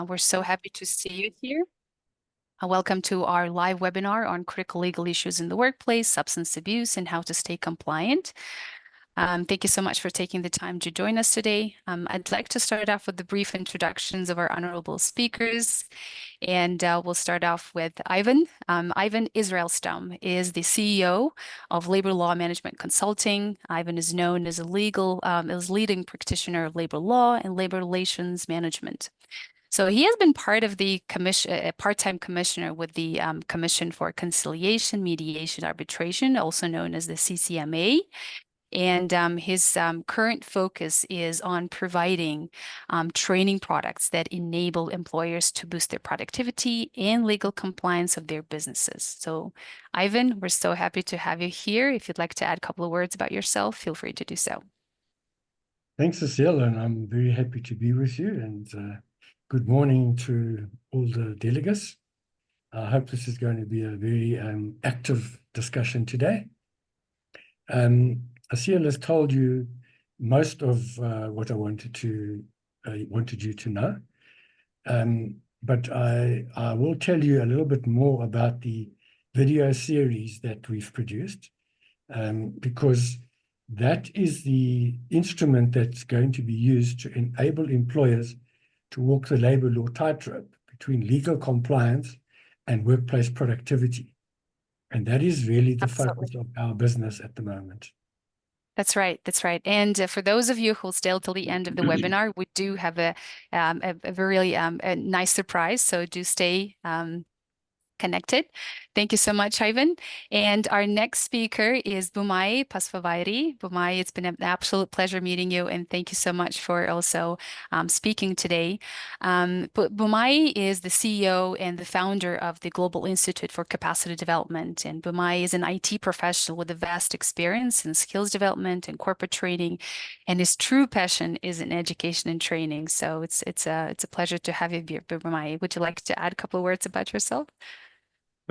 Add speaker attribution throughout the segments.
Speaker 1: We're so happy to see you here. Welcome to our live webinar on critical legal issues in the workplace, substance abuse, and how to stay compliant. Thank you so much for taking the time to join us today. I'd like to start off with the brief introductions of our honorable speakers. And we'll start off with Ivan. Ivan Israelstam is the CEO of Labor Law Management Consulting. Ivan is known as as leading practitioner of labor law and labor relations management. So he has been part of the commission, a part-time commissioner with the Commission for Conciliation, Mediation, Arbitration, also known as the CCMA. And his current focus is on providing training products that enable employers to boost their productivity and legal compliance of their businesses. So, Ivan, we're so happy to have you here. If you'd like to add a couple of words about yourself, feel free to do so.
Speaker 2: Thanks, Cecile, and I'm very happy to be with you. And good morning to all the delegates. I hope this is going to be a very active discussion today. Cecile has told you most of what I wanted you to know, but I will tell you a little bit more about the video series that we've produced, because that is the instrument that's going to be used to enable employers to walk the labor law tightrope between legal compliance and workplace productivity. And that is really the focus of our business at the moment.
Speaker 1: That's right. That's right. And for those of you who'll stay till the end of the webinar, we do have a really a nice surprise. So do stay connected. Thank you so much, Ivan. And our next speaker is Bumai Pasfavairi. Bumai, it's been an absolute pleasure meeting you, and thank you so much for also speaking today. Bumai is the CEO and the founder of the Global Institute for Capacity Development. And Bumai is an IT professional with a vast experience in skills development and corporate training, and his true passion is in education and training. So it's a pleasure to have you here, Bumai. Would you like to add a couple of words about yourself?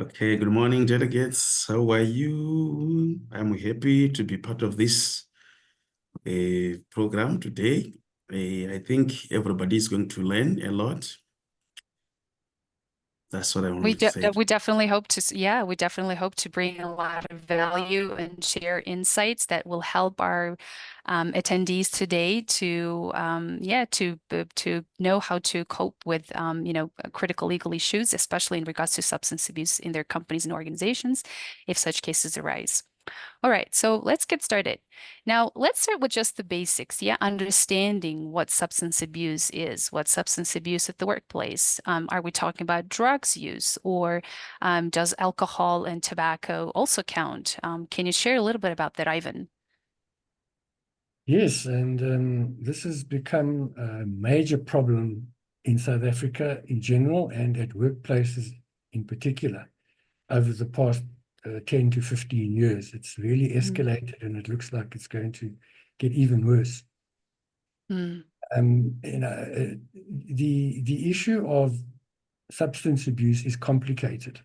Speaker 3: Okay, good morning, delegates. How are you? I'm happy to be part of this program today. I think everybody is going to learn a lot. That's what I want to say.
Speaker 1: We definitely hope to, we definitely hope to bring a lot of value and share insights that will help our attendees today to know how to cope with critical legal issues, especially in regards to substance abuse in their companies and organizations, if such cases arise. All right, so let's get started. Now, let's start with just the basics, understanding what substance abuse is, what substance abuse at the workplace. Are we talking about drugs use, or does alcohol and tobacco also count? Can you share a little bit about that, Ivan?
Speaker 2: Yes, and this has become a major problem in South Africa in general and at workplaces in particular over the past 10 to 15 years. It's really escalated, and it looks like it's going to get even worse. The issue of substance abuse is complicated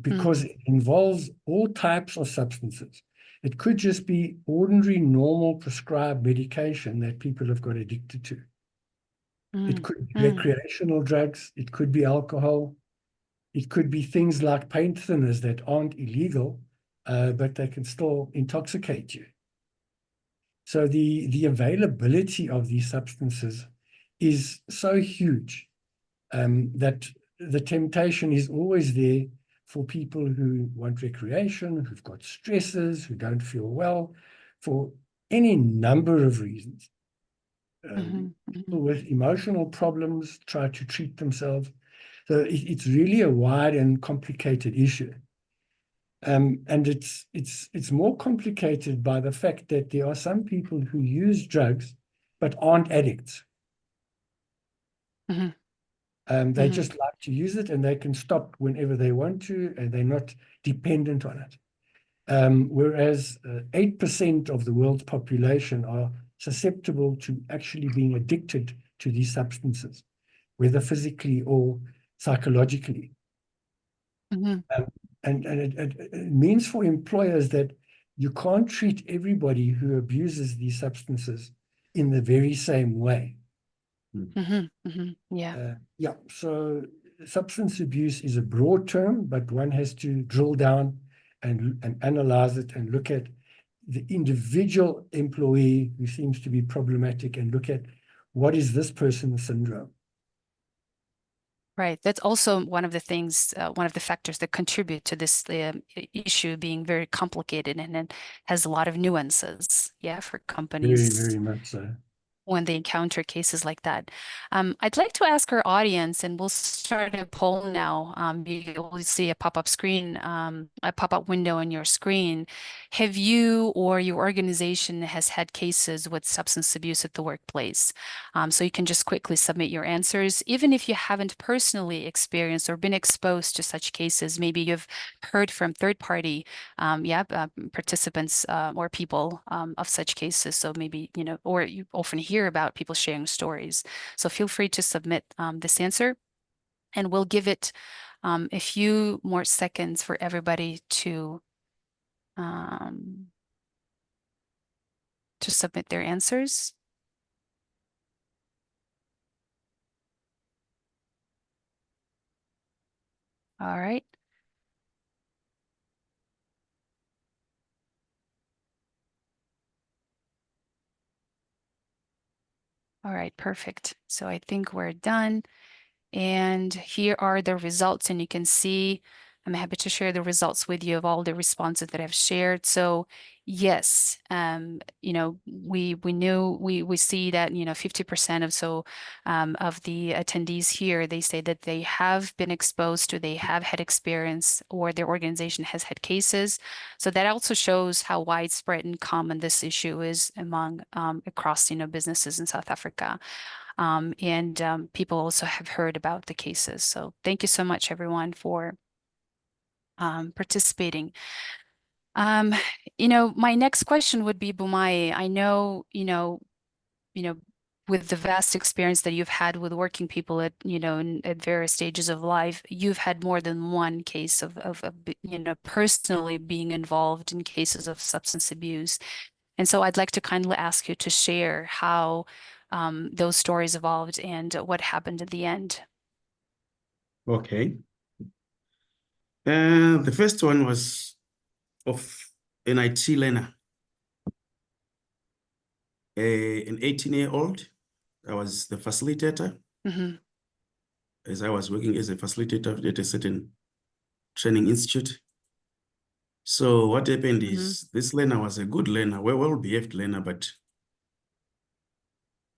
Speaker 2: because it involves all types of substances. It could just be ordinary, normal prescribed medication that people have got addicted to. It could be recreational drugs. It could be alcohol. It could be things like paint thinners that aren't illegal, but they can still intoxicate you. So the availability of these substances is so huge that the temptation is always there for people who want recreation, who've got stresses, who don't feel well, for any number of reasons. People with emotional problems try to treat themselves. So it's really a wide and complicated issue. And it's more complicated by the fact that there are some people who use drugs but aren't addicts. They just like to use it, and they can stop whenever they want to, and they're not dependent on it. Whereas 8% of the world's population are susceptible to actually being addicted to these substances, whether physically or psychologically. And it means for employers that you can't treat everybody who abuses these substances in the very same way.
Speaker 1: Yeah.
Speaker 2: Yeah, so substance abuse is a broad term, but one has to drill down and analyze it and look at the individual employee who seems to be problematic and look at what is this person's syndrome.
Speaker 1: Right. That's also one of the things, one of the factors that contribute to this issue being very complicated, and it has a lot of nuances, yeah, for companies.
Speaker 2: Very much so.
Speaker 1: When they encounter cases like that. I'd like to ask our audience, and we'll start a poll now. You'll see a pop-up screen, a pop-up window on your screen. Have you or your organization has had cases with substance abuse at the workplace? So you can just quickly submit your answers. Even if you haven't personally experienced or been exposed to such cases, maybe you've heard from third-party participants or people of such cases. So maybe, or you often hear about people sharing stories. So feel free to submit this answer, and we'll give it a few more seconds for everybody to submit their answers. All right. All right, perfect. So I think we're done. And here are the results, and you can see I'm happy to share the results with you of all the responses that I've shared. So yes, we see that 50% of the attendees here, they say that they have been exposed to, they have had experience, or their organization has had cases. So that also shows how widespread and common this issue is among across businesses in South Africa. And people also have heard about the cases. So thank you so much, everyone, for participating. My next question would be, Bumai, I know, with the vast experience that you've had with working people at, at various stages of life, you've had more than one case of personally being involved in cases of substance abuse. And so I'd like to kindly ask you to share how those stories evolved and what happened at the end.
Speaker 3: Okay. The first one was of an IT learner, an 18-year-old. I was the facilitator. As I was working as a facilitator at a certain training institute. So what happened is this learner was a good learner, well-behaved learner, but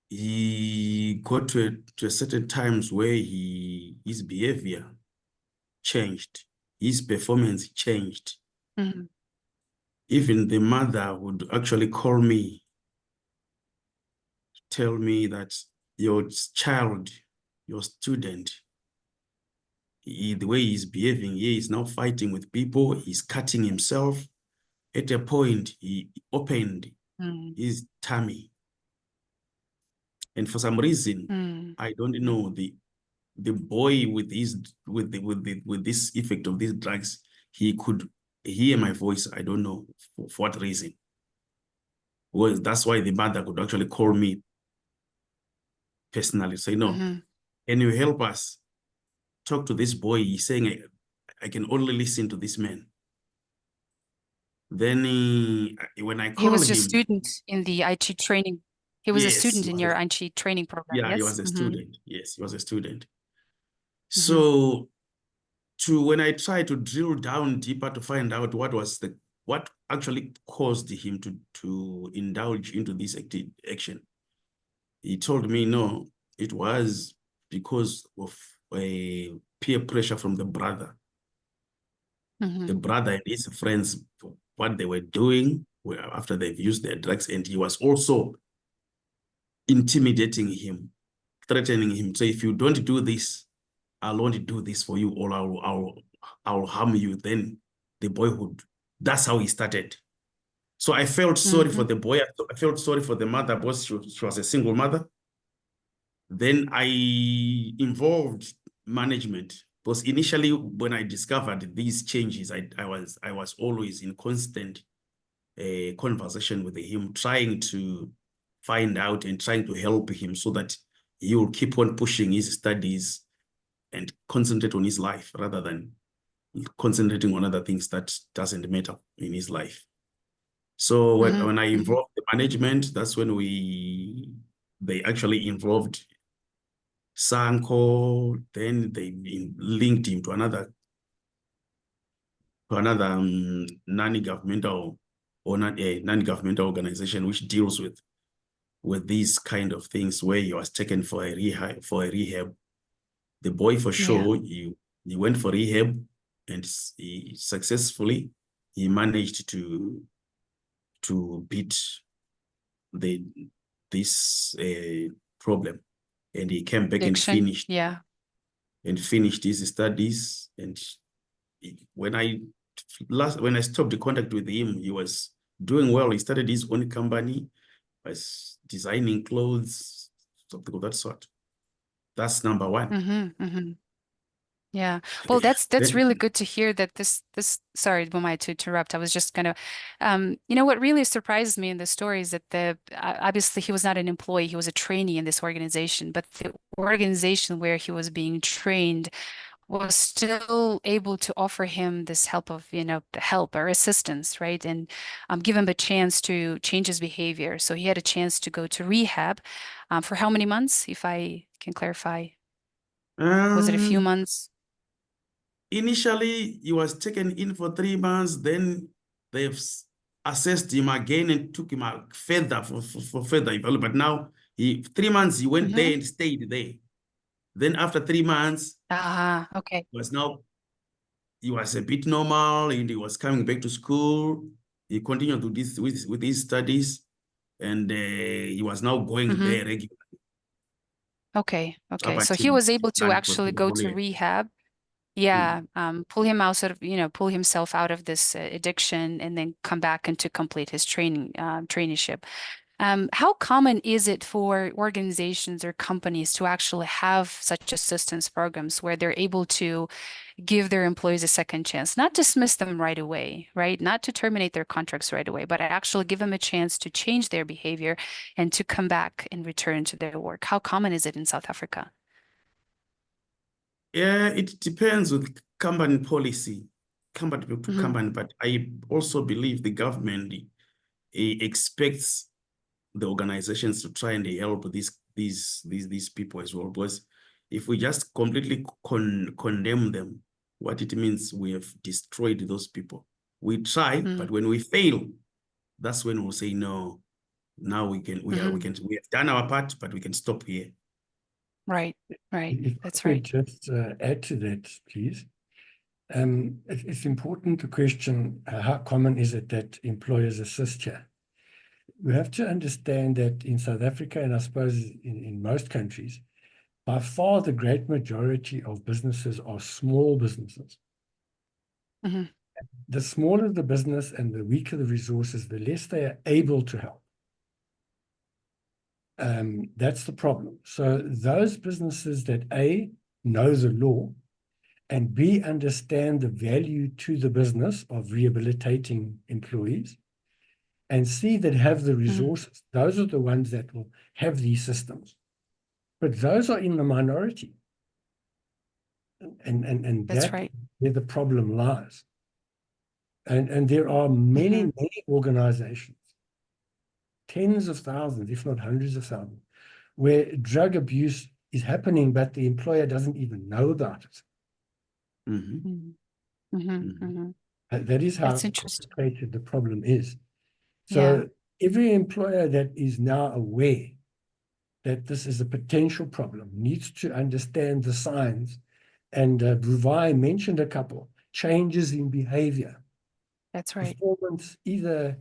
Speaker 3: he got to a certain times where his behavior changed, his performance changed. Even the mother would actually call me, tell me that your child, your student, the way he's behaving, he is now fighting with people, he's cutting himself. At a point, he opened his tummy. And for some reason, I don't know, the boy with this effect of these drugs, he could hear my voice. I don't know for what reason. Well, that's why the mother could actually call me personally, say, no, can you help us talk to this boy? He's saying, I can only listen to this man. Then when I called him,
Speaker 1: he was a student in the IT training. He was a student in your IT training program.
Speaker 3: Yeah,
Speaker 1: yes?
Speaker 3: He was a student. Yes, he was a student. So when I tried to drill down deeper to find out what actually caused him to indulge into this action, he told me, no, it was because of a peer pressure from the brother. The brother and his friends, what they were doing after they've used their drugs, and he was also intimidating him, threatening him. So if you don't do this, I'll only do this for you, or I'll harm you. Then the boyhood, that's how he started. So I felt sorry for the boy. I felt sorry for the mother, because she was a single mother. Then I involved management, because initially when I discovered these changes, I was always in constant conversation with him, trying to find out and trying to help him so that he will keep on pushing his studies and concentrate on his life rather than concentrating on other things that doesn't matter in his life. So when I involved the management, that's when they actually involved Sanko, then they linked him to another non-governmental organization which deals with these kind of things, where he was taken for a rehab. The boy for sure, he went for rehab, and he successfully managed to beat this problem, and he came back and
Speaker 1: Addiction.
Speaker 3: finished
Speaker 1: Yeah.
Speaker 3: his studies. And when I stopped the contact with him, he was doing well. He started his own company, was designing clothes, something of that sort. That's number one.
Speaker 1: Yeah. Well, that's
Speaker 3: Then,
Speaker 1: really good to hear that this sorry, Bumai, to interrupt. I was just gonna what really surprised me in the story is that obviously he was not an employee, he was a trainee in this organization, but the organization where he was being trained was still able to offer him this help or assistance, right? And give him a chance to change his behavior. So he had a chance to go to rehab for how many months, if I can clarify? Was it a few months?
Speaker 3: initially, he was taken in for 3 months. Then they've assessed him again and took him out further for further development. But now 3 months he went there and stayed there. Then after 3 months,
Speaker 1: Okay.
Speaker 3: He was a bit normal, and he was coming back to school. He continued to this with his studies, and he was now going there regularly.
Speaker 1: Okay.
Speaker 3: Up
Speaker 1: So
Speaker 3: until
Speaker 1: he was able to
Speaker 3: done for
Speaker 1: actually
Speaker 3: the
Speaker 1: go
Speaker 3: whole
Speaker 1: to
Speaker 3: year.
Speaker 1: rehab. Yeah. Pull him out, pull himself out of this addiction and then come back and to complete his traineeship. How common is it for organizations or companies to actually have such assistance programs where they're able to give their employees a second chance, not dismiss them right away, right? Not to terminate their contracts right away, but actually give them a chance to change their behavior and to come back and return to their work? How common is it in South Africa?
Speaker 3: Yeah, it depends with company policy, company to company, but I also believe the government expects the organizations to try and help these people as well. Because if we just completely condemn them, what it means, we have destroyed those people. We try, but when we fail, that's when we'll say no. Now we have done our part, but we can stop here.
Speaker 1: Right.
Speaker 2: If
Speaker 1: That's
Speaker 2: I
Speaker 1: right.
Speaker 2: could just add to that, please. It's important to question how common is it that employers assist here. We have to understand that in South Africa, and I suppose in most countries, by far the great majority of businesses are small businesses. The smaller the business and the weaker the resources, the less they are able to help. That's the problem. So those businesses that A, know the law, and B, understand the value to the business of rehabilitating employees, and C, that have the resources, those are the ones that will have these systems. But those are in the minority. And
Speaker 1: That's
Speaker 2: that's
Speaker 1: right.
Speaker 2: where the problem lies. And there are many organizations, tens of thousands, if not hundreds of thousands, where drug abuse is happening, but the employer doesn't even know about it. That is how
Speaker 1: That's interesting.
Speaker 2: complicated the problem is.
Speaker 1: Yeah.
Speaker 2: So every employer that is now aware that this is a potential problem needs to understand the signs. And Buvai mentioned a couple: changes in behavior.
Speaker 1: That's right.
Speaker 2: Performance either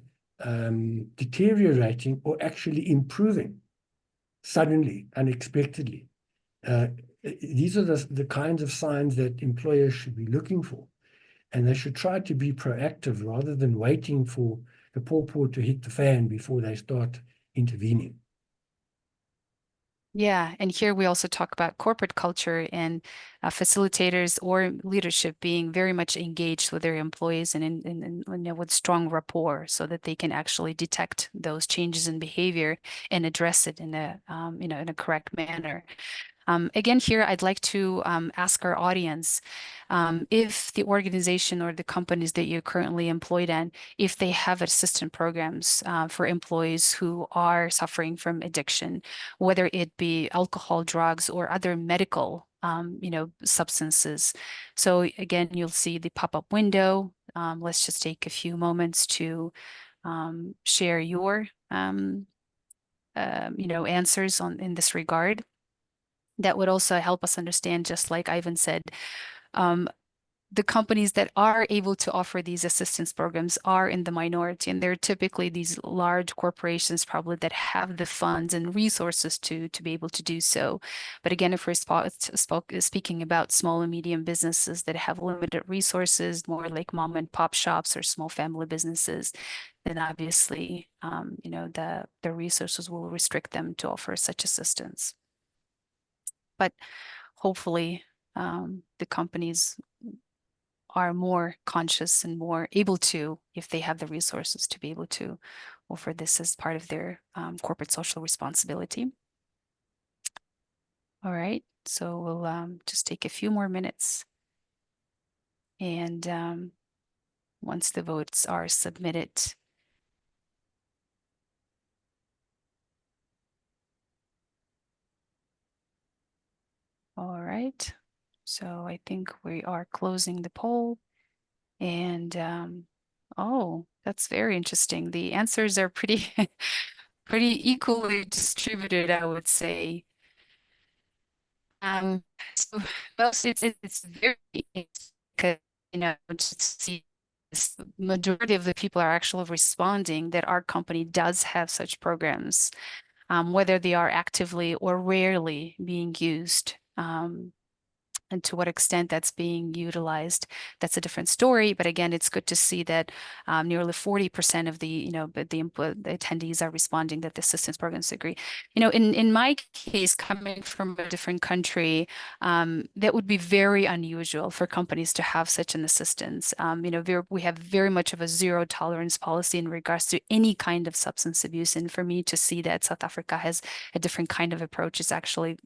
Speaker 2: deteriorating or actually improving suddenly, unexpectedly. These are the kinds of signs that employers should be looking for. And they should try to be proactive rather than waiting for the pawpaw to hit the fan before they start intervening.
Speaker 1: Yeah, and here we also talk about corporate culture and facilitators or leadership being very much engaged with their employees and with strong rapport, so that they can actually detect those changes in behavior and address it in a in a correct manner. Again, here I'd like to ask our audience if the organization or the companies that you're currently employed in, if they have assistance programs for employees who are suffering from addiction, whether it be alcohol, drugs, or other medical, substances. So again, you'll see the pop-up window. Let's just take a few moments to share your, answers in this regard. That would also help us understand, just like Ivan said, um, the companies that are able to offer these assistance programs are in the minority, and they're typically these large corporations probably that have the funds and resources to be able to do so. But again, if we're speaking about small and medium businesses that have limited resources, more like mom and pop shops or small family businesses, then obviously, the resources will restrict them to offer such assistance. But hopefully, the companies are more conscious and more able to, if they have the resources, to be able to offer this as part of their corporate social responsibility. All right, so we'll just take a few more minutes. And once the votes are submitted, all right. So I think we are closing the poll. And oh, that's very interesting. The answers are pretty pretty equally distributed, I would say. Um, so most it's very it's because just to see this majority of the people are actually responding that our company does have such programs, whether they are actively or rarely being used. And to what extent that's being utilized, that's a different story. But again, it's good to see that nearly 40% of the attendees are responding that the assistance programs agree. In my case, coming from a different country, that would be very unusual for companies to have such an assistance. We have very much of a zero tolerance policy in regards to any kind of substance abuse, and for me to see that South Africa has a different kind of approach is actually,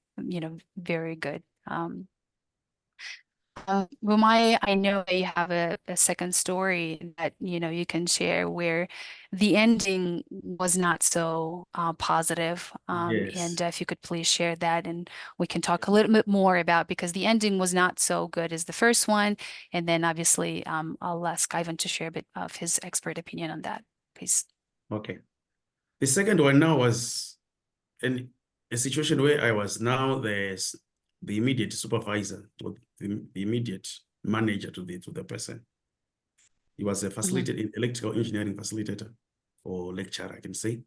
Speaker 1: very good. Well, I know you have a second story that you can share where the ending was not so positive. And
Speaker 3: Yes.
Speaker 1: if you could please share that, and we can talk a little bit more about, because the ending was not so good as the first one. And then obviously, I'll ask Ivan to share a bit of his expert opinion on that, please.
Speaker 3: Okay. The second one now was a situation where I was now the immediate supervisor, or the immediate manager to the person. He was a facilitator, electrical engineering facilitator or lecturer, I can say.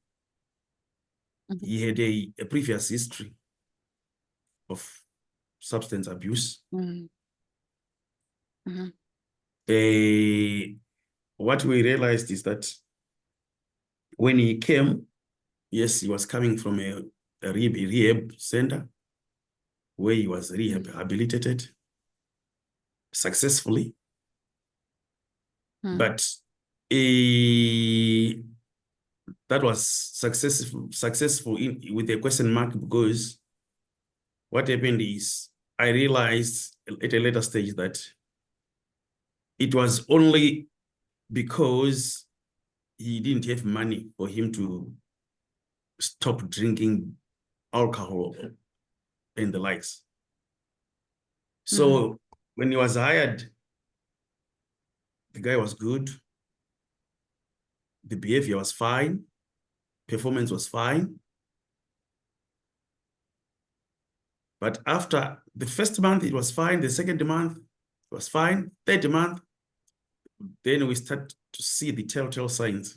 Speaker 3: He had a previous history of substance abuse. What we realized is that when he came, yes, he was coming from a rehab center where he was rehabilitated successfully. But that was successful with a question mark, because what happened is I realized at a later stage that it was only because he didn't have money for him to stop drinking alcohol and the likes. So when he was hired, the guy was good. The behavior was fine. Performance was fine. But after the first month, it was fine. The second month, it was fine. Third month, then we start to see the telltale signs.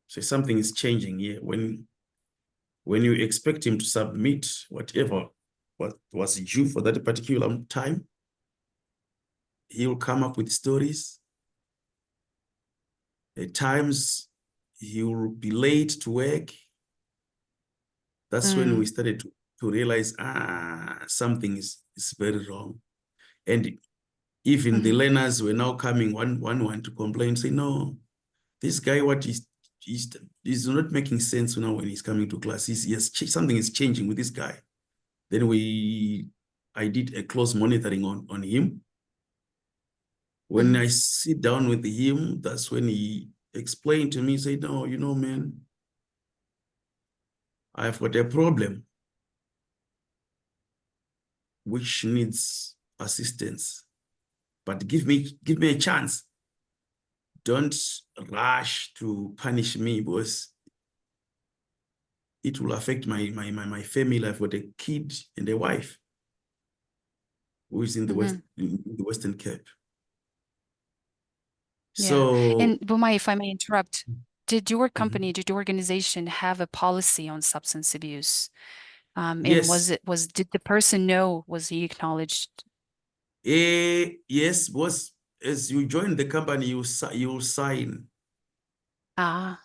Speaker 3: So something is changing here. When you expect him to submit whatever what was due for that particular time, he will come up with stories. At times, he will be late to work. That's when we started to realize, something is very wrong. And even the learners were now coming one to complain, say, no, this guy, what is not making sense now when he's coming to class. Something is changing with this guy. Then I did a close monitoring on him. When I sit down with him, that's when he explained to me, say, no, you know, man, I've got a problem which needs assistance, but give me a chance. Don't rush to punish me, because it will affect my family. I've got a kid and a wife who is in the Western Cape.
Speaker 1: Yeah.
Speaker 3: So,
Speaker 1: And Bumai, if I may interrupt, did your company, did your organization have a policy on substance abuse? And
Speaker 3: yes.
Speaker 1: did the person know, was he acknowledged?
Speaker 3: Yes, was as you join the company, you sign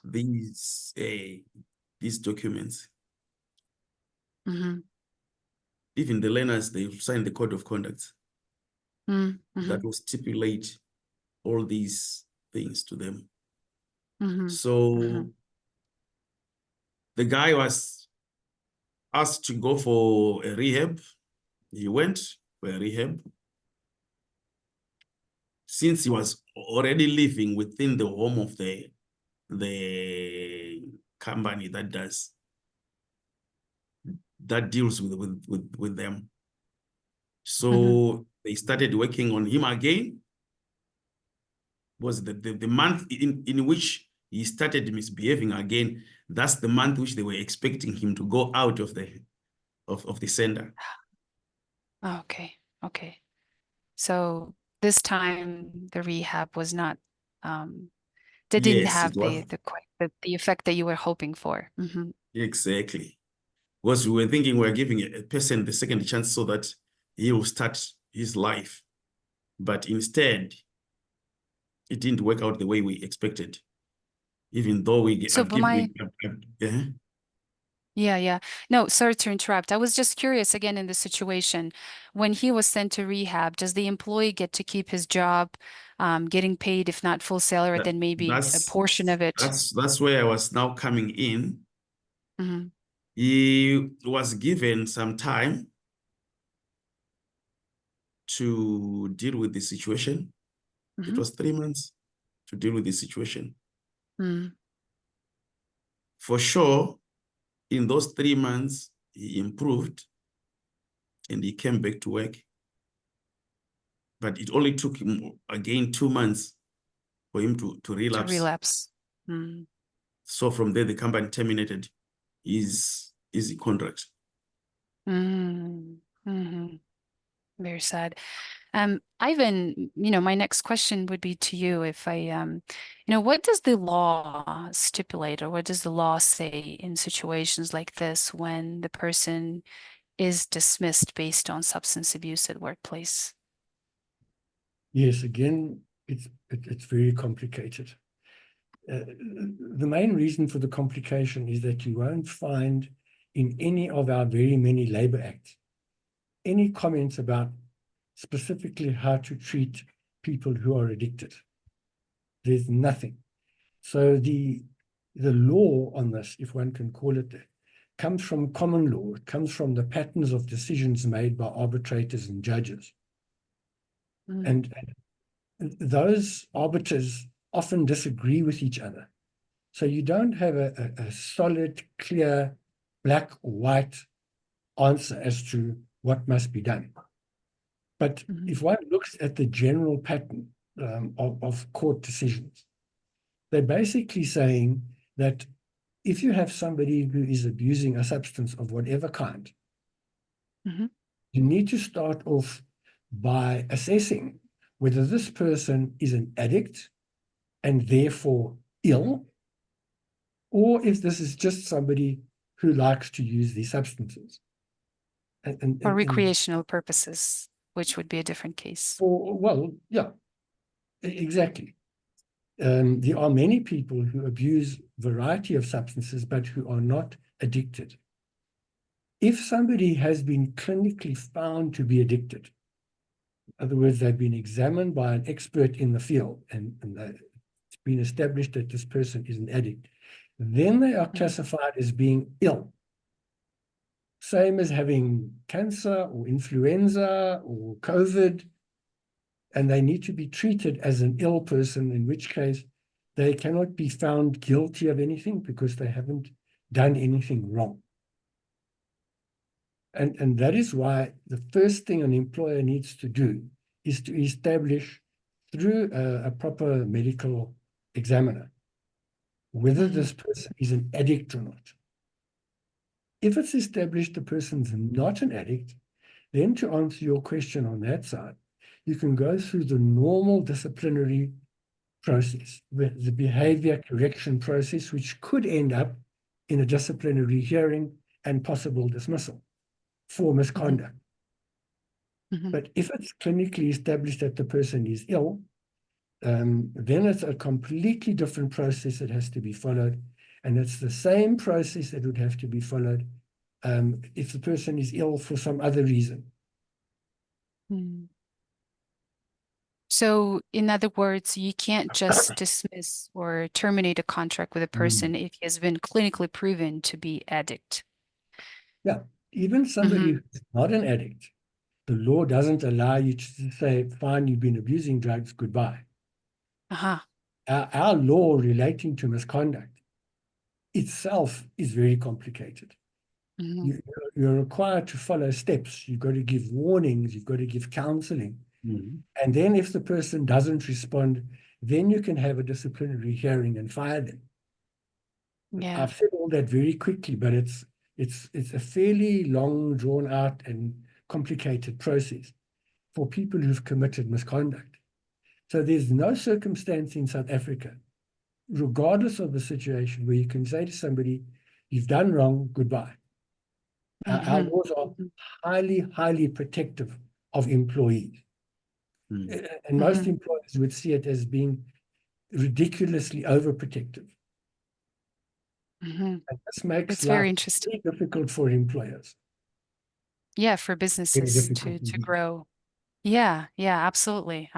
Speaker 3: these documents. Even the learners, they sign the code of conduct that will stipulate all these things to them. So the guy was asked to go for a rehab. He went for a rehab. Since he was already living within the home of the company that deals with them. So they started working on him again. Was the month in which he started misbehaving again, that's the month which they were expecting him to go out of the center.
Speaker 1: Okay. So this time the rehab was not they didn't
Speaker 3: Yes,
Speaker 1: have
Speaker 3: it was.
Speaker 1: the effect that you were hoping for.
Speaker 3: Exactly. Because we were thinking we were giving a person the second chance so that he will start his life. But instead, it didn't work out the way we expected. Even though
Speaker 1: So Bumai, yeah. No, sorry to interrupt. I was just curious again in the situation. When he was sent to rehab, does the employee get to keep his job, getting paid, if not full salary, then maybe a portion of it?
Speaker 3: That's where I was now coming in. He was given some time to deal with the situation. It was 3 months to deal with the situation. For sure, in those 3 months, he improved and he came back to work. But it only took him, again, 2 months for him to relapse.
Speaker 1: To relapse.
Speaker 3: So from there, the company terminated his contract.
Speaker 1: Very sad. Ivan, my next question would be to you. If what does the law stipulate, or what does the law say in situations like this when the person is dismissed based on substance abuse at workplace?
Speaker 2: Yes, again, it's very complicated. The main reason for the complication is that you won't find in any of our very many labor acts any comments about specifically how to treat people who are addicted. There's nothing. So the law on this, if one can call it that, comes from common law. It comes from the patterns of decisions made by arbitrators and judges. And those arbiters often disagree with each other. So you don't have a solid, clear, black or white answer as to what must be done. But if one looks at the general pattern of court decisions, they're basically saying that if you have somebody who is abusing a substance of whatever kind, you need to start off by assessing whether this person is an addict and therefore ill, or if this is just somebody who likes to use these substances.
Speaker 1: For recreational purposes, which would be a different case.
Speaker 2: Well, yeah, exactly. There are many people who abuse a variety of substances, but who are not addicted. If somebody has been clinically found to be addicted, in other words, they've been examined by an expert in the field and it's been established that this person is an addict, then they are classified as being ill. Same as having cancer or influenza or COVID, and they need to be treated as an ill person, in which case they cannot be found guilty of anything because they haven't done anything wrong. And that is why the first thing an employer needs to do is to establish through a proper medical examiner whether this person is an addict or not. If it's established the person's not an addict, then to answer your question on that side, you can go through the normal disciplinary process, the behavior correction process, which could end up in a disciplinary hearing and possible dismissal for misconduct. But if it's clinically established that the person is ill, then it's a completely different process that has to be followed. And it's the same process that would have to be followed if the person is ill for some other reason.
Speaker 1: So, in other words, you can't just dismiss or terminate a contract with a person if he has been clinically proven to be addict.
Speaker 2: Yeah, even somebody who's not an addict, the law doesn't allow you to say, fine, you've been abusing drugs, goodbye. Our law relating to misconduct itself is very complicated. You're required to follow steps. You've got to give warnings. You've got to give counseling. And then if the person doesn't respond, then you can have a disciplinary hearing and fire them.
Speaker 1: Yeah.
Speaker 2: I've said all that very quickly, but it's a fairly long, drawn out and complicated process for people who've committed misconduct. So there's no circumstance in South Africa, regardless of the situation, where you can say to somebody, you've done wrong, goodbye. Our laws are highly, highly protective of employees. And most employers would see it as being ridiculously overprotective. And this makes
Speaker 1: It's very
Speaker 2: life
Speaker 1: interesting.
Speaker 2: very difficult for employers.
Speaker 1: Yeah, for
Speaker 2: Very
Speaker 1: businesses
Speaker 2: difficult
Speaker 1: to
Speaker 2: indeed.
Speaker 1: grow. Yeah, absolutely.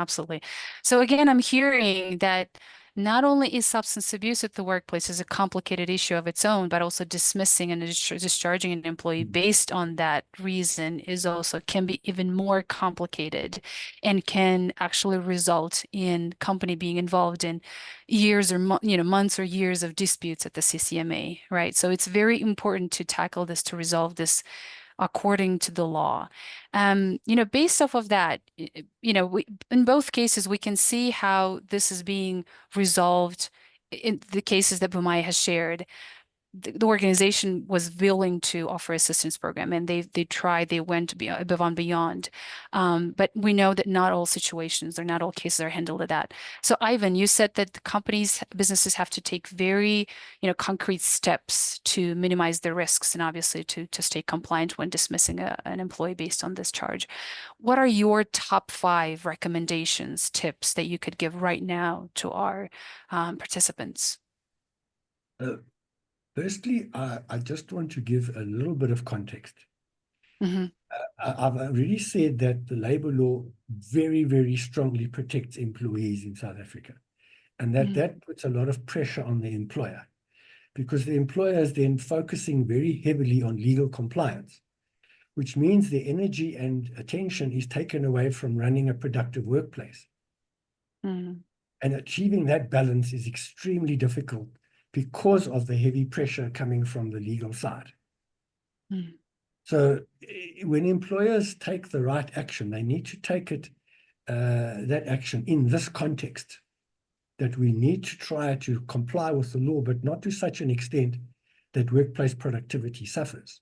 Speaker 1: So again, I'm hearing that not only is substance abuse at the workplace is a complicated issue of its own, but also dismissing and discharging an employee based on that reason is also can be even more complicated and can actually result in company being involved in years or months or years of disputes at the CCMA, right? So it's very important to tackle this, to resolve this according to the law. Based off of that, in both cases, we can see how this is being resolved in the cases that Bumai has shared. The organization was willing to offer assistance program, and they went above and beyond. But we know that not all situations or not all cases are handled at that. So Ivan, you said that the businesses have to take very, concrete steps to minimize the risks and obviously to stay compliant when dismissing an employee based on this charge. What are your top 5 recommendations, tips that you could give right now to our participants?
Speaker 2: Firstly, I just want to give a little bit of context. I've already said that the labor law very, very strongly protects employees in South Africa, and that puts a lot of pressure on the employer, because the employer is then focusing very heavily on legal compliance, which means the energy and attention is taken away from running a productive workplace. And achieving that balance is extremely difficult because of the heavy pressure coming from the legal side. So when employers take the right action, they need to take that action in this context, that we need to try to comply with the law, but not to such an extent that workplace productivity suffers.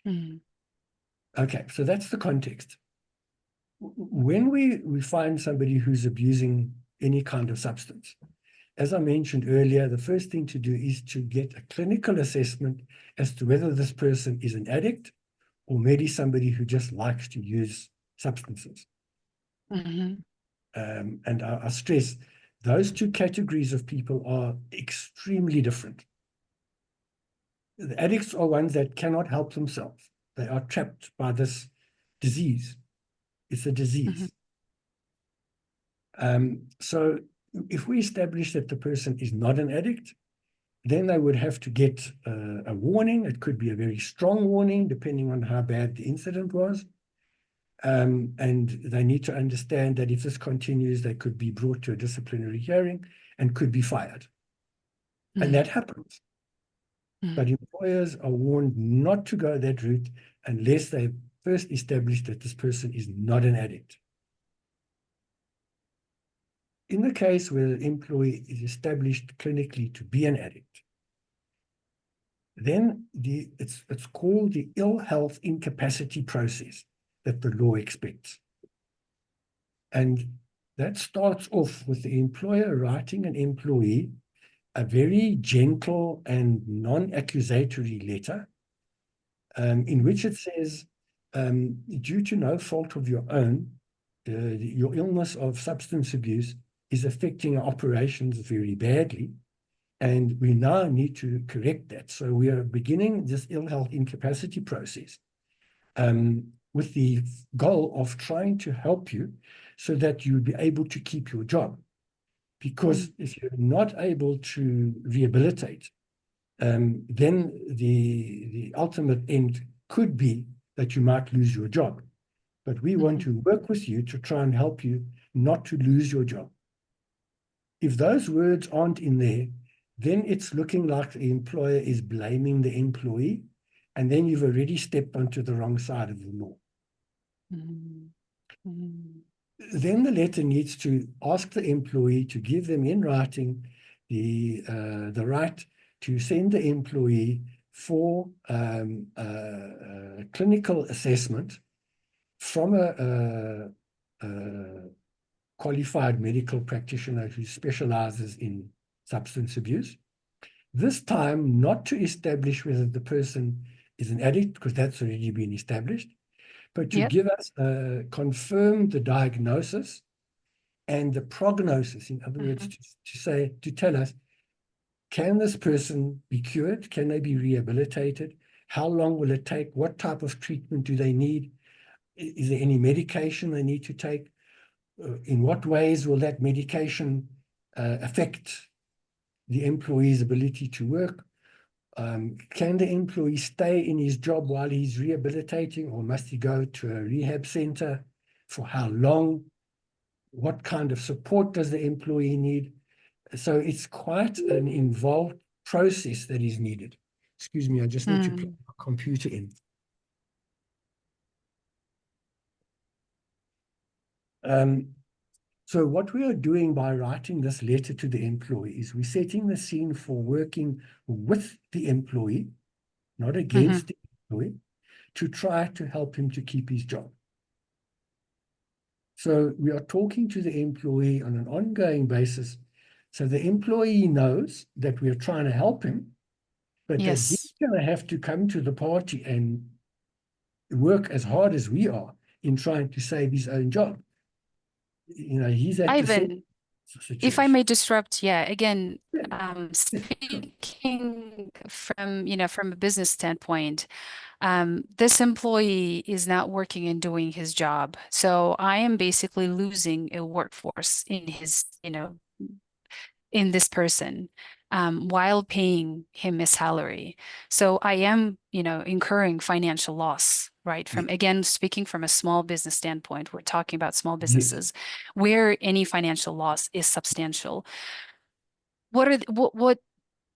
Speaker 2: Okay, so that's the context. When we find somebody who's abusing any kind of substance, as I mentioned earlier, the first thing to do is to get a clinical assessment as to whether this person is an addict or maybe somebody who just likes to use substances. And I stress, those two categories of people are extremely different. The addicts are ones that cannot help themselves. They are trapped by this disease. It's a disease. So if we establish that the person is not an addict, then they would have to get a warning. It could be a very strong warning, depending on how bad the incident was. And they need to understand that if this continues, they could be brought to a disciplinary hearing and could be fired. And that happens. But employers are warned not to go that route unless they first establish that this person is not an addict. In the case where the employee is established clinically to be an addict, then it's called the ill health incapacity process that the law expects. And that starts off with the employer writing an employee a very gentle and non-accusatory letter in which it says, due to no fault of your own, your illness of substance abuse is affecting our operations very badly, and we now need to correct that. So we are beginning this ill health incapacity process with the goal of trying to help you so that you'll be able to keep your job. Because if you're not able to rehabilitate, then the ultimate end could be that you might lose your job. But we want to work with you to try and help you not to lose your job. If those words aren't in there, then it's looking like the employer is blaming the employee, and then you've already stepped onto the wrong side of the law. Then the letter needs to ask the employee to give them in writing the right to send the employee for clinical assessment from a qualified medical practitioner who specializes in substance abuse. This time, not to establish whether the person is an addict, because that's already been established, but to give us, confirm the diagnosis and the prognosis. In other words, to tell us, can this person be cured? Can they be rehabilitated? How long will it take? What type of treatment do they need? Is there any medication they need to take? In what ways will that medication affect the employee's ability to work? Can the employee stay in his job while he's rehabilitating, or must he go to a rehab center? For how long? What kind of support does the employee need? So it's quite an involved process that is needed. Excuse me, I just need to plug my computer in. So what we are doing by writing this letter to the employee is we're setting the scene for working with the employee, not against the employee, to try to help him to keep his job. So we are talking to the employee on an ongoing basis, so the employee knows that we are trying to help him, but that he's going to have to come to the party and work as hard as we are in trying to save his own job. You know, he's at
Speaker 1: Ivan, if I may disrupt, again,
Speaker 2: sure.
Speaker 1: speaking from, from a business standpoint, this employee is not working and doing his job. So I am basically losing a workforce in his, in this person, while paying him a salary. So I am, incurring financial loss, right? From, again, speaking from a small business standpoint, we're talking about small businesses where any financial loss is substantial.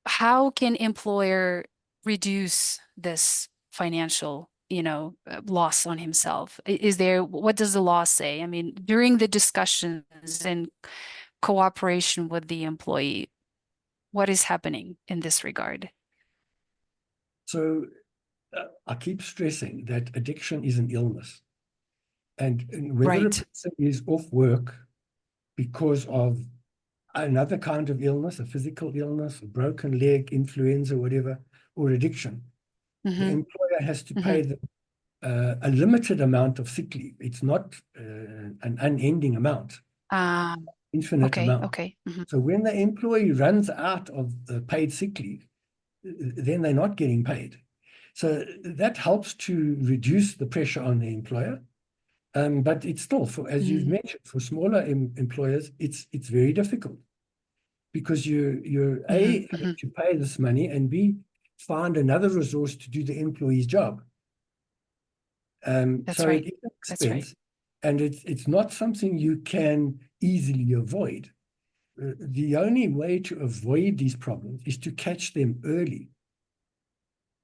Speaker 1: How can employer reduce this financial, loss on himself? What does the law say? I mean, during the discussions and cooperation with the employee, what is happening in this regard?
Speaker 2: So I keep stressing that addiction is an illness. And whether a person is off work because of another kind of illness, a physical illness, a broken leg, influenza, whatever, or addiction, the employer has to pay them a limited amount of sick leave. It's not an unending amount, infinite amount. So when the employee runs out of the paid sick leave, then they're not getting paid. So that helps to reduce the pressure on the employer. But it's still, as you've mentioned, for smaller employers, it's very difficult because you're A, having to pay this money, and B, find another resource to do the employee's job.
Speaker 1: That's
Speaker 2: so
Speaker 1: right.
Speaker 2: it is an
Speaker 1: That's right.
Speaker 2: expense, and it's not something you can easily avoid. The only way to avoid these problems is to catch them early.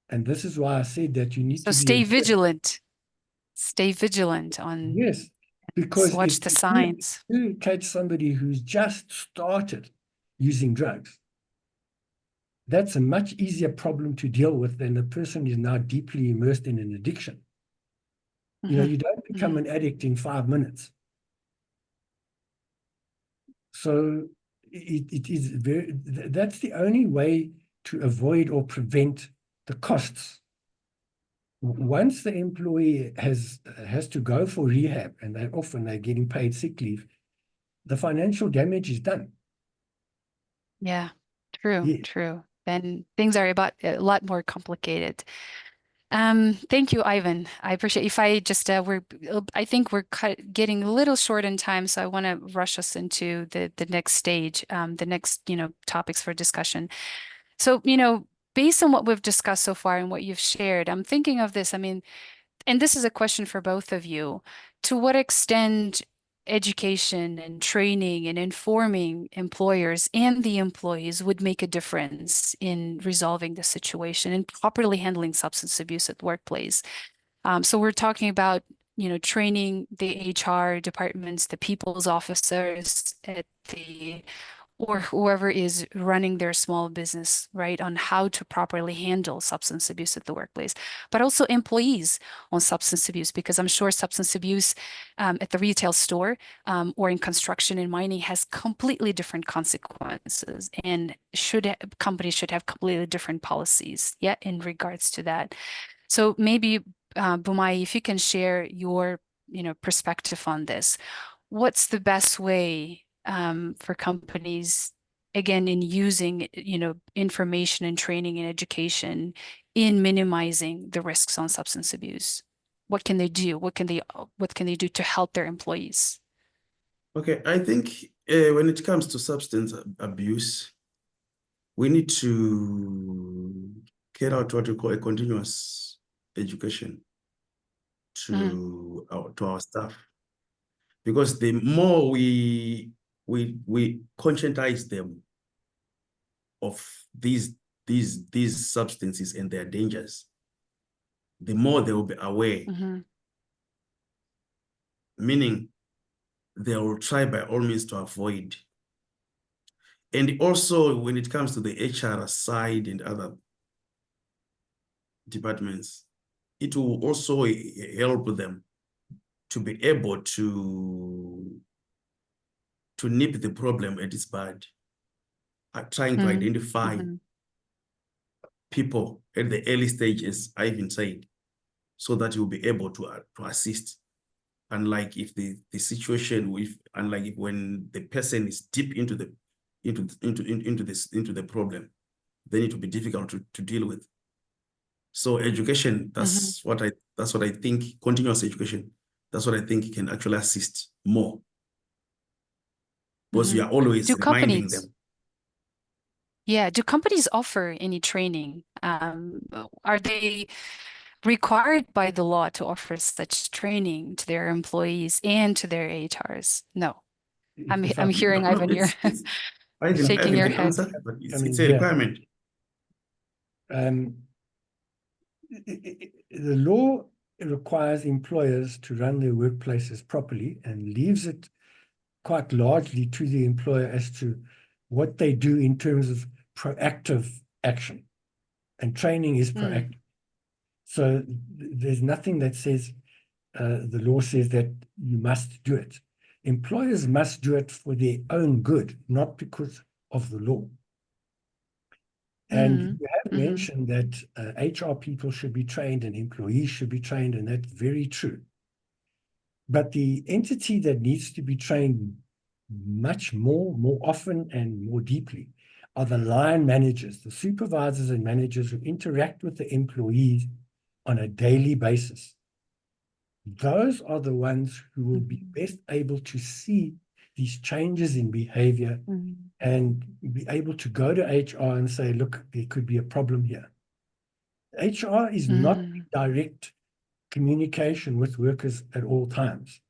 Speaker 2: And this is why I said that you need
Speaker 1: So
Speaker 2: to be
Speaker 1: stay
Speaker 2: alert.
Speaker 1: vigilant. Stay vigilant on,
Speaker 2: Yes, because
Speaker 1: watch
Speaker 2: if
Speaker 1: the
Speaker 2: you
Speaker 1: signs.
Speaker 2: catch somebody who's just started using drugs, that's a much easier problem to deal with than a person who's now deeply immersed in an addiction. You don't become an addict in 5 minutes. So it is that's the only way to avoid or prevent the costs. Once the employee has to go for rehab and they're getting paid sick leave, the financial damage is done.
Speaker 1: Yeah, true,
Speaker 2: Yes.
Speaker 1: true. Then things are about a lot more complicated. Thank you, Ivan. I appreciate if I just I think we're getting a little short in time, so I want to rush us into the next stage, the next, topics for discussion. So, based on what we've discussed so far and what you've shared, I'm thinking of this. I mean, and this is a question for both of you. To what extent education and training and informing employers and the employees would make a difference in resolving the situation and properly handling substance abuse at the workplace? So we're talking about, training the HR departments, the people's officers at the or whoever is running their small business, right, on how to properly handle substance abuse at the workplace, but also employees on substance abuse, because I'm sure substance abuse at the retail store or in construction and mining has completely different consequences, and companies should have completely different policies, yeah, in regards to that. So maybe, Bumai, if you can share your, perspective on this. What's the best way for companies, again, in using, information and training and education in minimizing the risks on substance abuse? What can they do? What can they do to help their employees?
Speaker 3: Okay, I think when it comes to substance abuse, we need to carry out what we call a continuous education to our staff, because the more we conscientize them of these substances and their dangers, the more they will be aware. Meaning they will try by all means to avoid. And also when it comes to the HR side and other departments, it will also help them to be able to nip the problem at its bud, trying to identify people at the early stages, I even said, so that you'll be able to assist. Unlike if the situation unlike if when the person is deep into the problem, then it will be difficult to deal with. So education, that's what I think, continuous education, that's what I think can actually assist more. Because you are always reminding them.
Speaker 1: Yeah, do companies offer any training? Are they required by the law to offer such training to their employees and to their HRs? No. I'm hearing,
Speaker 3: No,
Speaker 1: Ivan, you're shaking your
Speaker 3: can
Speaker 1: head.
Speaker 3: answer, but it's a requirement.
Speaker 2: The law requires employers to run their workplaces properly and leaves it quite largely to the employer as to what they do in terms of proactive action. And training is proactive. So there's nothing that says, the law says that you must do it. Employers must do it for their own good, not because of the law. And you have mentioned that HR people should be trained and employees should be trained, and that's very true. But the entity that needs to be trained much more often and more deeply are the line managers, the supervisors and managers who interact with the employees on a daily basis. Those are the ones who will be best able to see these changes in behavior and be able to go to HR and say, look, there could be a problem here. HR is not in direct communication with workers at all times.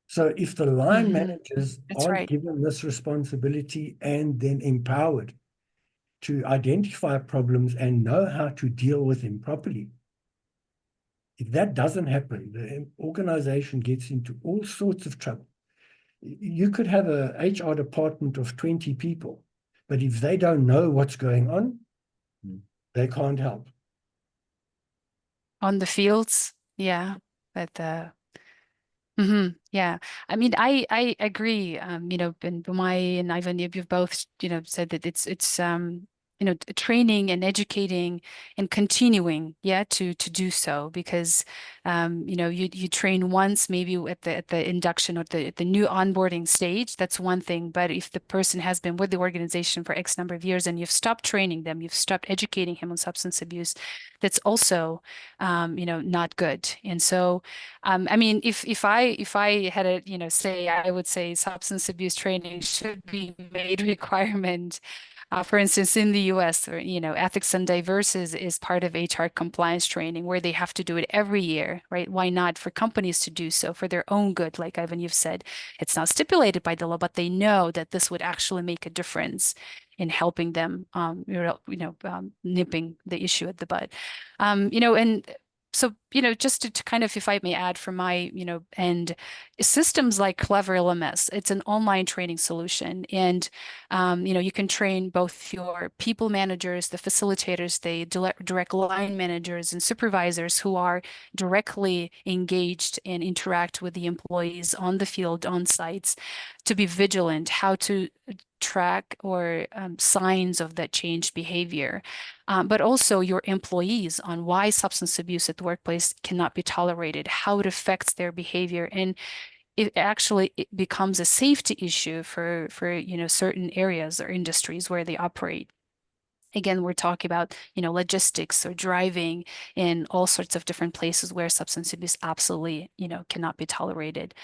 Speaker 2: So if the line managers aren't given this responsibility and then empowered to identify problems and know how to deal with them properly, if that doesn't happen, the organization gets into all sorts of trouble. You could have a HR department of 20 people, but if they don't know what's going on, they can't help.
Speaker 1: On the fields, yeah, but yeah, I mean, I agree. You know, and Bumai and Ivan, you've both, you know, said that it's you know, training and educating and continuing, yeah, to do so, because you know, you train once maybe at the induction or the new onboarding stage, that's one thing. But if the person has been with the organization for X number of years and you've stopped training them, you've stopped educating him on substance abuse, that's also you know, not good. And so I mean, if I had a, you know, say, I would say substance abuse training should be made requirement. For instance, in the US, or, you know, ethics and diverse is part of HR compliance training where they have to do it every year, right? Why not for companies to do so for their own good? Like Ivan, you've said, it's not stipulated by the law, but they know that this would actually make a difference in helping them, nipping the issue at the bud. You know, and so, you know, just to kind of, if I may add from my, you know, end, systems like Clever LMS, it's an online training solution. And, you know, you can train both your people managers, the facilitators, the direct line managers and supervisors who are directly engaged and interact with the employees on the field, on sites, to be vigilant, how to track or signs of that changed behavior, but also your employees on why substance abuse at the workplace cannot be tolerated, how it affects their behavior, and it becomes a safety issue for you know, certain areas or industries where they operate. Again, we're talking about, you know, logistics or driving in all sorts of different places where substance abuse absolutely, you know, cannot be tolerated.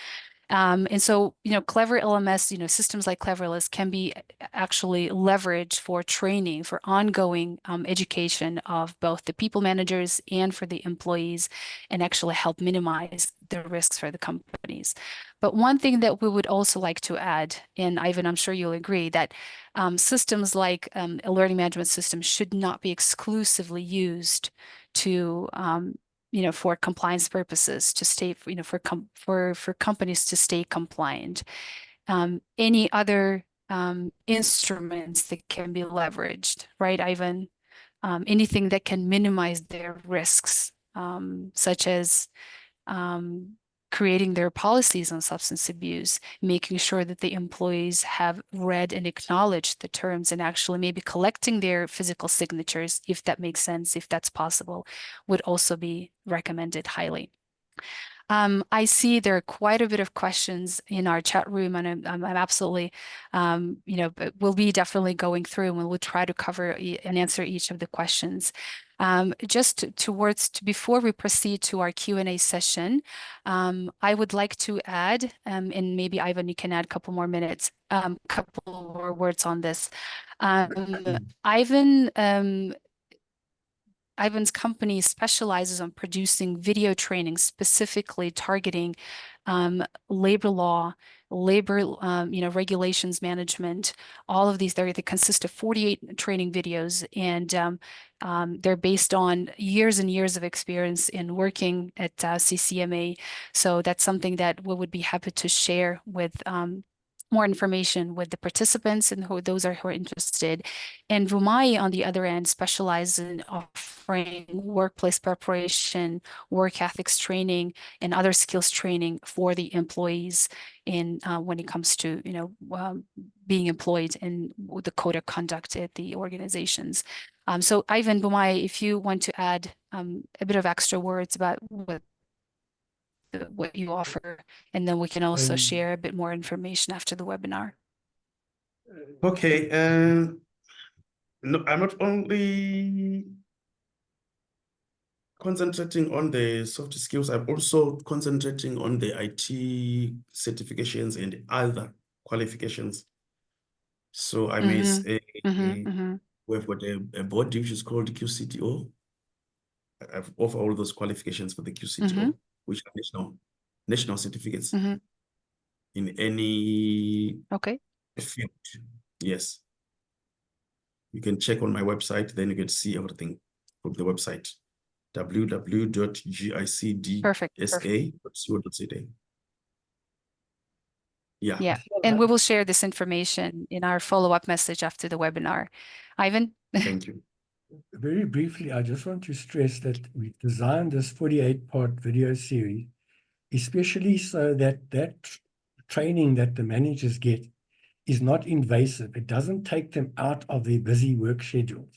Speaker 1: And so, you know, Clever LMS, you know, systems like Clever LMS can be actually leveraged for training, for ongoing education of both the people managers and for the employees, and actually help minimize the risks for the companies. But one thing that we would also like to add, and Ivan, I'm sure you'll agree, that systems like a learning management system should not be exclusively used to you know, for compliance purposes, to stay, you know, for companies to stay compliant. Any other instruments that can be leveraged, right, Ivan? Anything that can minimize their risks, such as creating their policies on substance abuse, making sure that the employees have read and acknowledged the terms, and actually maybe collecting their physical signatures, if that makes sense, if that's possible, would also be recommended highly. I see there are quite a bit of questions in our chat room, and I'm absolutely, you know, but we'll be definitely going through and we'll try to cover and answer each of the questions. Before we proceed to our Q&A session, I would like to add, and maybe Ivan, you can add a couple more minutes, couple more words on this. Ivan's company specializes on producing video training specifically targeting labor law, labor you know, regulations management. All of these, they consist of 48 training videos, and they're based on years and years of experience in working at CCMA. So that's something that we would be happy to share with more information with the participants and those who are interested. And Vumai, on the other end, specializes in offering workplace preparation, work ethics training, and other skills training for the employees in when it comes to, you know, being employed and the code of conduct at the organizations. So Ivan, Vumai, if you want to add a bit of extra words about what you offer, and then we can also share a bit more information after the webinar.
Speaker 3: Okay, no, I'm not only concentrating on the soft skills, I'm also concentrating on the IT certifications and other qualifications. So I may say we've got a body which is called QCTO. I've offered all those qualifications for the QCTO, which are national certificates in any
Speaker 1: Okay.
Speaker 3: field. Yes. You can check on my website, then you can see everything from the website, www.gicdsa.co.za. Yeah.
Speaker 1: Yeah. And we will share this information in our follow-up message after the webinar. Ivan?
Speaker 3: Thank you.
Speaker 2: Very briefly, I just want to stress that we've designed this 48-part video series, especially so that training that the managers get is not invasive. It doesn't take them out of their busy work schedules.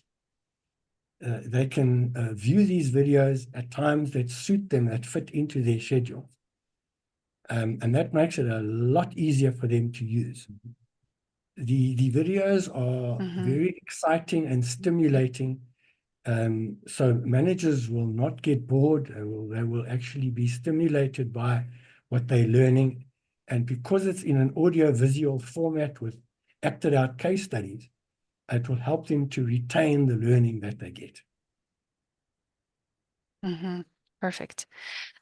Speaker 2: They can view these videos at times that suit them, that fit into their schedules. And that makes it a lot easier for them to use. The videos are very exciting and stimulating. So managers will not get bored. They will actually be stimulated by what they're learning. And because it's in an audio-visual format with acted out case studies, it will help them to retain the learning that they get.
Speaker 1: Perfect.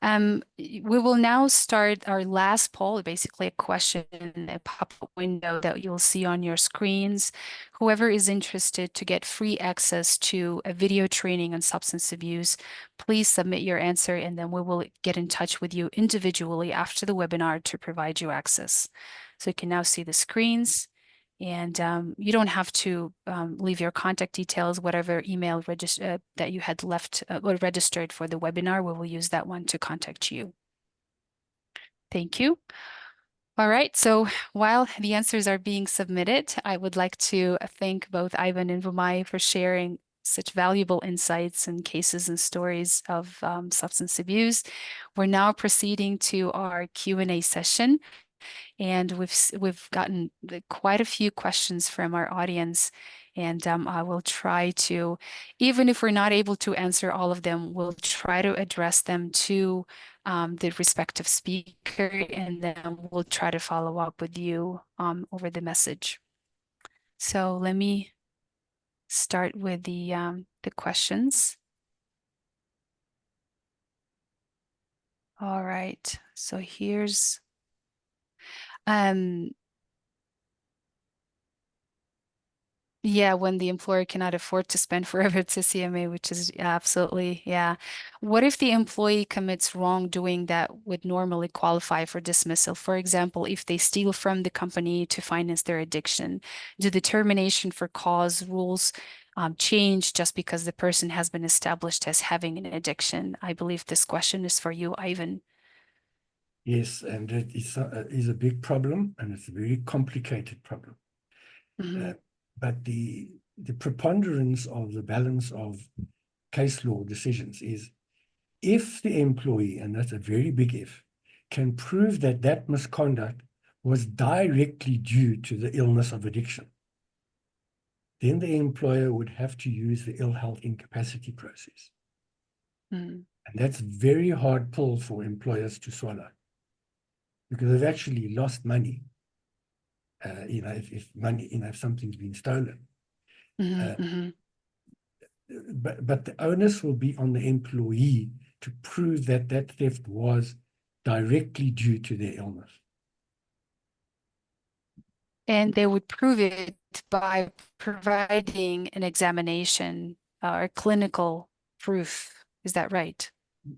Speaker 1: We will now start our last poll, basically a question, a pop-up window that you'll see on your screens. Whoever is interested to get free access to a video training on substance abuse, please submit your answer and then we will get in touch with you individually after the webinar to provide you access. So you can now see the screens. And you don't have to leave your contact details, whatever email that you had left or registered for the webinar, we will use that one to contact you. Thank you. All right, so while the answers are being submitted, I would like to thank both Ivan and Vumai for sharing such valuable insights and cases and stories of substance abuse. We're now proceeding to our Q&A session. And we've gotten quite a few questions from our audience, and I will try to, even if we're not able to answer all of them, we'll try to address them to the respective speaker, and then we'll try to follow up with you over the message. So let me start with the questions. All right, so here's yeah, when the employer cannot afford to spend forever to CMA, which is absolutely, yeah. What if the employee commits wrongdoing that would normally qualify for dismissal? For example, if they steal from the company to finance their addiction, do the termination for cause rules change just because the person has been established as having an addiction? I believe this question is for you, Ivan.
Speaker 2: Yes, and it is a big problem, and it's a very complicated problem. But the preponderance of the balance of case law decisions is if the employee, and that's a very big if, can prove that that misconduct was directly due to the illness of addiction, then the employer would have to use the ill health incapacity process. And that's very hard pull for employers to swallow because they've actually lost money. If money, if something's been stolen. But the onus will be on the employee to prove that that theft was directly due to their illness.
Speaker 1: And they would prove it by providing an examination or clinical proof. Is that right?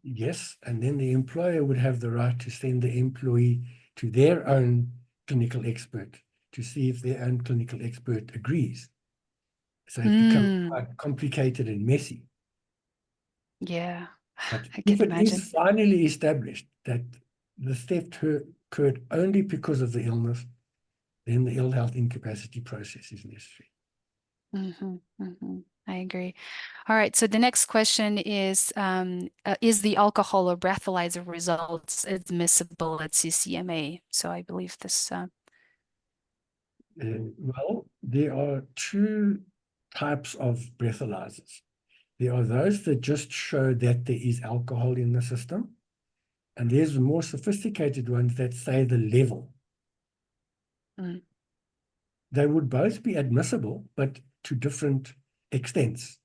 Speaker 2: Yes, and then the employer would have the right to send the employee to their own clinical expert to see if their own clinical expert agrees. So it becomes quite complicated and messy.
Speaker 1: Yeah,
Speaker 2: But
Speaker 1: I
Speaker 2: if
Speaker 1: can
Speaker 2: it
Speaker 1: imagine.
Speaker 2: is finally established that the theft occurred only because of the illness, then the ill health incapacity process is necessary.
Speaker 1: I agree. All right, so the next question is the alcohol or breathalyzer results admissible at CCMA? So I believe this.
Speaker 2: Well, there are two types of breathalyzers. There are those that just show that there is alcohol in the system, and there's the more sophisticated ones that say the level.
Speaker 1: Mm.
Speaker 2: They would both be admissible, but to different extents.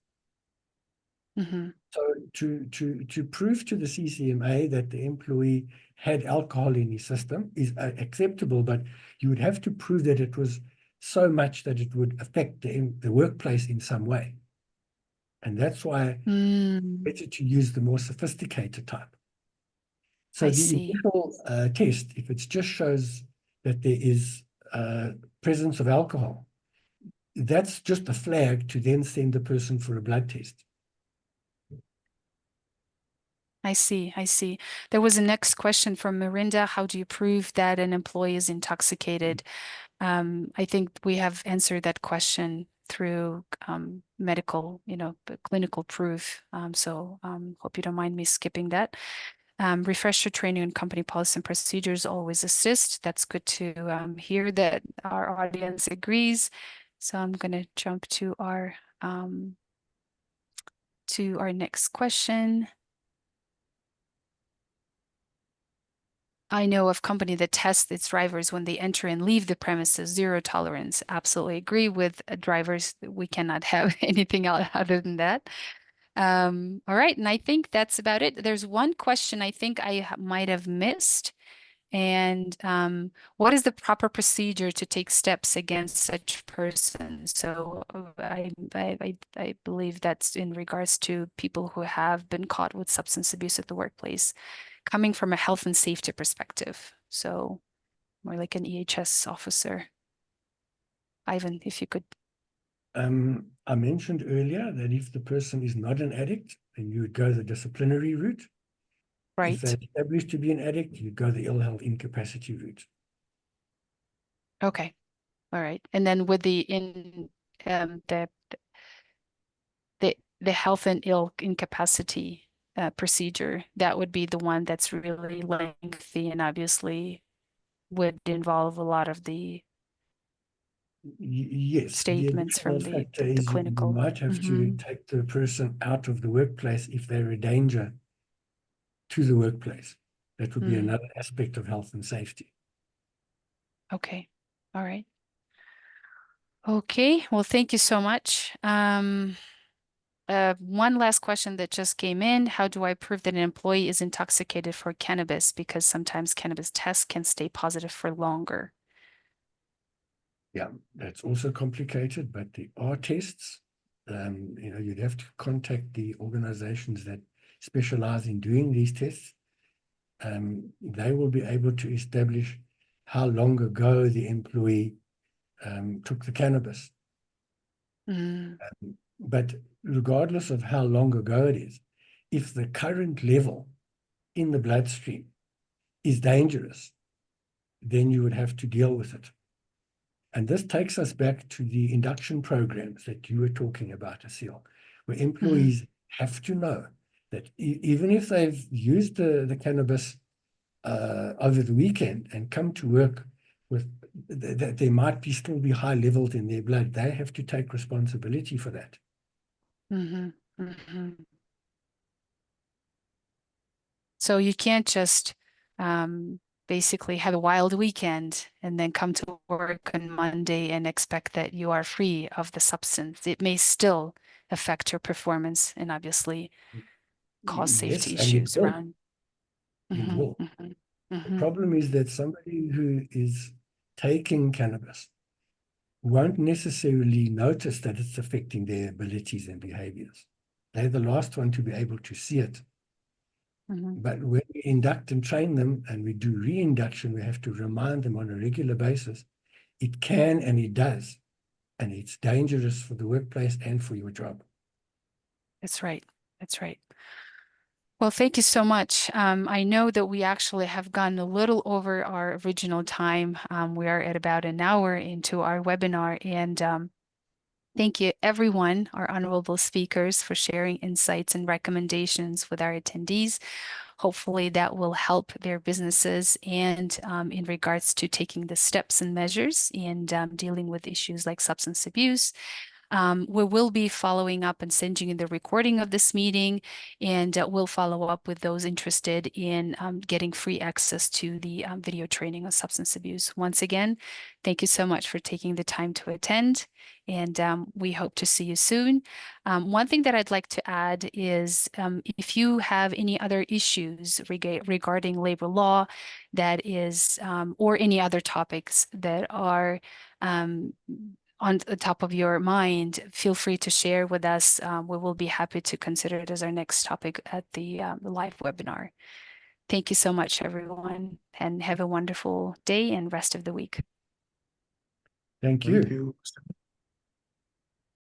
Speaker 1: Mm-hmm.
Speaker 2: So to prove to the CCMA that the employee had alcohol in his system is acceptable, but you would have to prove that it was so much that it would affect the workplace in some way. And that's why
Speaker 1: Mm,
Speaker 2: it's better to use the more sophisticated type. So
Speaker 1: I
Speaker 2: the
Speaker 1: see.
Speaker 2: initial test, if it just shows that there is presence of alcohol, that's just a flag to then send the person for a blood test.
Speaker 1: I see. I see. There was a next question from Mirinda. How do you prove that an employee is intoxicated? I think we have answered that question through medical, clinical proof. So hope you don't mind me skipping that. Refresher training and company policy and procedures always assist. That's good to hear that our audience agrees. So I'm going to jump to our next question. I know of company that tests its drivers when they enter and leave the premises, zero tolerance. Absolutely agree with drivers. We cannot have anything else other than that. All right, and I think that's about it. There's one question I think I might have missed. And what is the proper procedure to take steps against such person? So I believe that's in regards to people who have been caught with substance abuse at the workplace, coming from a health and safety perspective. So more like an EHS officer. Ivan, if you could.
Speaker 2: I mentioned earlier that if the person is not an addict, then you would go the disciplinary route. If they're
Speaker 1: Right.
Speaker 2: established to be an addict, you go the ill health incapacity route.
Speaker 1: Okay. All right. And then with um, the the health and ill incapacity procedure, that would be the one that's really lengthy and obviously would involve a lot of the
Speaker 2: Yes, the
Speaker 1: statements
Speaker 2: additional
Speaker 1: from the
Speaker 2: factor
Speaker 1: the
Speaker 2: is you
Speaker 1: clinical.
Speaker 2: might have to take the person out of the workplace if they're a danger to the workplace. That would be
Speaker 1: Mm.
Speaker 2: another aspect of health and safety.
Speaker 1: Okay. All right. Okay. Well, thank you so much. One last question that just came in. How do I prove that an employee is intoxicated for cannabis? Because sometimes cannabis tests can stay positive for longer.
Speaker 2: Yeah, that's also complicated, but there are tests. You'd have to contact the organizations that specialize in doing these tests. They will be able to establish how long ago the employee took the cannabis.
Speaker 1: Mm,
Speaker 2: But regardless of how long ago it is, if the current level in the bloodstream is dangerous, then you would have to deal with it. And this takes us back to the induction programs that you were talking about, Asil, where employees have to know that even if they've used the cannabis over the weekend and come to work with that there might still be high levels in their blood, they have to take responsibility for that.
Speaker 1: mm-hmm, mm-hmm. So you can't just basically have a wild weekend and then come to work on Monday and expect that you are free of the substance. It may still affect your performance and obviously cause
Speaker 2: Yes,
Speaker 1: safety
Speaker 2: and it
Speaker 1: issues
Speaker 2: will.
Speaker 1: around.
Speaker 2: It
Speaker 1: Mm-hmm,
Speaker 2: will.
Speaker 1: mm-hmm,
Speaker 2: The
Speaker 1: mm-hmm,
Speaker 2: problem is that somebody who is taking cannabis won't necessarily notice that it's affecting their abilities and behaviors. They're the last one to be able to see it.
Speaker 1: mm-hmm.
Speaker 2: But when we induct and train them and we do reinduction, we have to remind them on a regular basis, it can and it does. And it's dangerous for the workplace and for your job.
Speaker 1: That's right. That's right. Well, thank you so much. I know that we actually have gone a little over our original time. We are at about an hour into our webinar, and thank you, everyone, our honorable speakers, for sharing insights and recommendations with our attendees. Hopefully that will help their businesses and in regards to taking the steps and measures and dealing with issues like substance abuse. We will be following up and sending you the recording of this meeting, and we'll follow up with those interested in getting free access to the video training on substance abuse. Once again, thank you so much for taking the time to attend, and we hope to see you soon. One thing that I'd like to add is if you have any other issues regarding labor law that is, or any other topics that are on the top of your mind, feel free to share with us. We will be happy to consider it as our next topic at the live webinar. Thank you so much, everyone, and have a wonderful day and rest of the week.
Speaker 2: Thank
Speaker 3: Thank
Speaker 2: you.
Speaker 3: you.